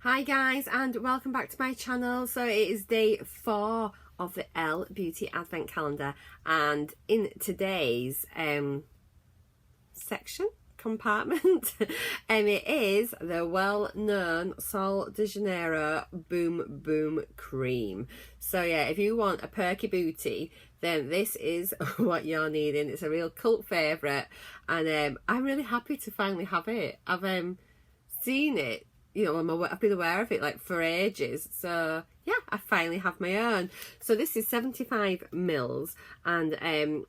Hi guys, and welcome back to my channel. So it is day 4 of the Elle Beauty Advent Calendar, and in today's compartment it is the well-known Sol de Janeiro Boom Boom Cream. So yeah, if you want a perky booty, then this is what you're needing. It's a real cult favourite, and I'm really happy to finally have it. I've seen it, you know, I've been aware of it like for ages. So yeah, I finally have my own. So this is 75 mils, and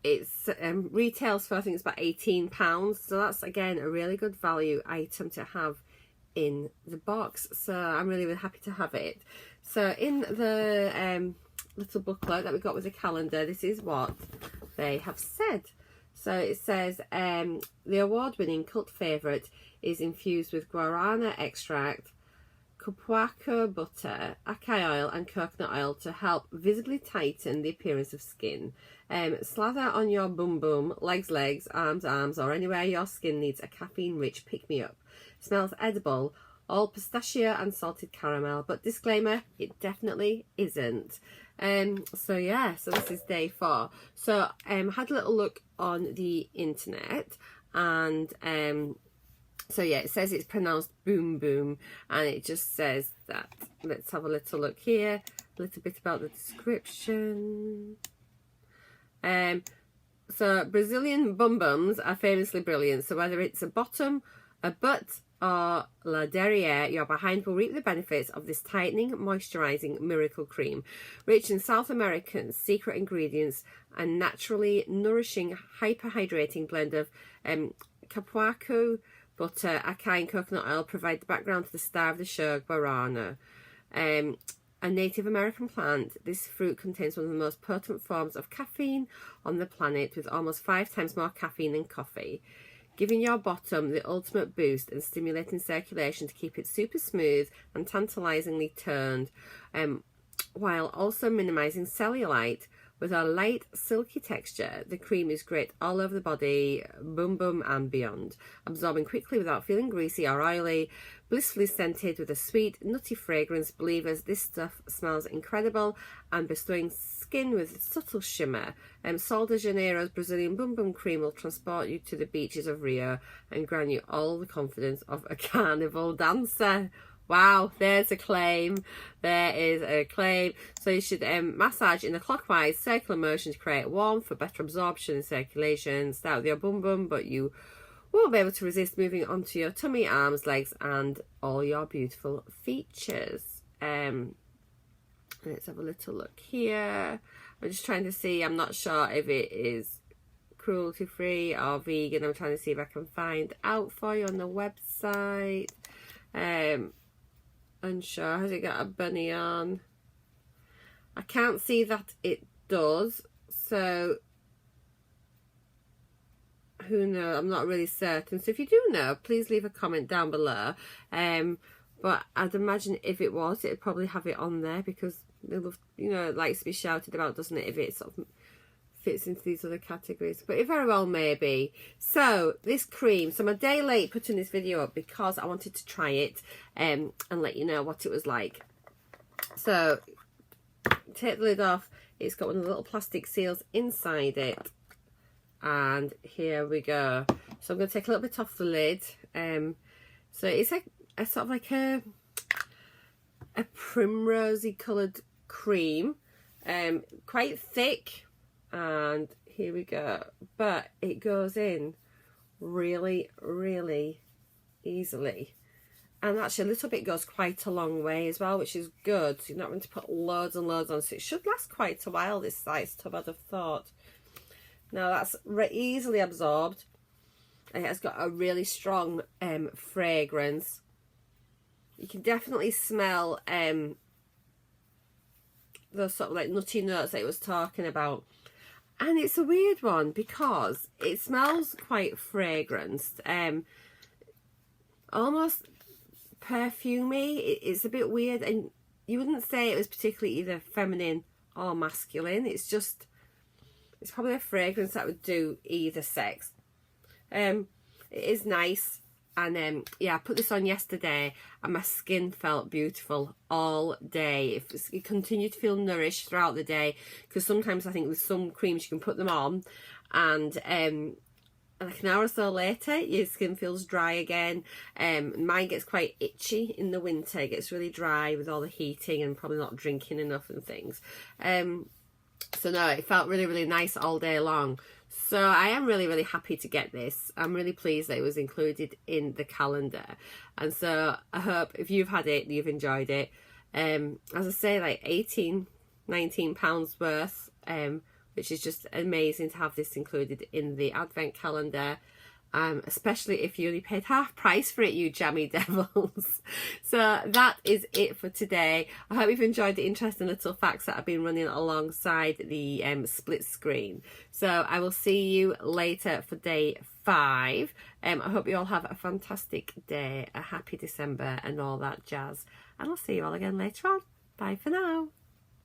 it's retails for, I think it's about £18. So that's again a really good value item to have in the box. So I'm really happy to have it. So in the little booklet that we got with the calendar, this is what they have said. So it says the award-winning cult favourite is infused with guarana extract, cupuaco butter, acai oil and coconut oil to help visibly tighten the appearance of skin. Slather on your bum bum, legs, arms, or anywhere your skin needs a caffeine-rich pick-me-up. Smells edible, all pistachio and salted caramel, but disclaimer, it definitely isn't. So yeah, so this is day 4. So had a little look on the internet, and so yeah, it says it's pronounced boom boom, and it just says that. Let's have a little look here, a little bit about the description. So Brazilian bum bums are famously brilliant, so whether it's a bottom, a butt or la derriere, your behind will reap the benefits of this tightening, moisturizing miracle cream. Rich in South American secret ingredients and naturally nourishing hyperhydrating blend of capuaco butter, acai and coconut oil provide the background to the star of the show, guarana. A Native American plant, this fruit contains one of the most potent forms of caffeine on the planet, with almost 5 times more caffeine than coffee, giving your bottom the ultimate boost and stimulating circulation to keep it super smooth and tantalizingly toned, while also minimizing cellulite. With a light, silky texture, the cream is great all over the body, boom boom and beyond, absorbing quickly without feeling greasy or oily, blissfully scented with a sweet, nutty fragrance. Believers, this stuff smells incredible and bestowing skin with subtle shimmer. Sol de Janeiro's Brazilian Boom Boom Cream will transport you to the beaches of Rio and grant you all the confidence of a carnival dancer. Wow, there's a claim. There is a claim. So you should massage in a clockwise circular motion to create warmth for better absorption and circulation. Start with your bum bum, but you won't be able to resist moving onto your tummy, arms, legs and all your beautiful features. Let's have a little look here. I'm just trying to see, I'm not sure if it is cruelty free or vegan. I'm trying to see if I can find out for you on the website. Unsure. Has it got a bunny on? I can't see that it does, so who knows? I'm not really certain. So if you do know, please leave a comment down below. But I'd imagine if it was, it'd probably have it on there, because they love, you know, it likes to be shouted about, doesn't it, if it sort of fits into these other categories, but it very well may be. So this cream, so I'm a day late putting this video up because I wanted to try it and let you know what it was like. So take the lid off. It's got one of the little plastic seals inside it, and here we go. So I'm going to take a little bit off the lid. So it's like a sort of like a primrosy coloured cream, quite thick. And here we go, but it goes in really easily, and actually a little bit goes quite a long way as well, which is good. So you're not going to put loads and loads on, so it should last quite a while, this size tub, I'd have thought. Now that's easily absorbed, and it has got a really strong fragrance. You can definitely smell those sort of like nutty notes that it was talking about. And it's a weird one because it smells quite fragranced, almost perfumey. It's a bit weird, and you wouldn't say it was particularly either feminine or masculine. It's probably a fragrance that would do either sex. It is nice. And yeah, I put this on yesterday and my skin felt beautiful all day. It continued to feel nourished throughout the day, because sometimes I think with some creams you can put them on and like an hour or so later your skin feels dry again. Mine gets quite itchy in the winter. It gets really dry with all the heating and probably not drinking enough and things. So no, it felt really, really nice all day long. So I am really, really happy to get this. I'm really pleased that it was included in the calendar. And so I hope if you've had it, you've enjoyed it. As I say, like 18, 19 pounds worth, which is just amazing to have this included in the advent calendar. Especially if you only paid half price for it, you jammy devils. So that is it for today. I hope you've enjoyed the interesting little facts that I've been running alongside the split screen. So I will see you later for day 5. I hope you all have a fantastic day, a happy December and all that jazz. And I'll see you all again later on. Bye for now.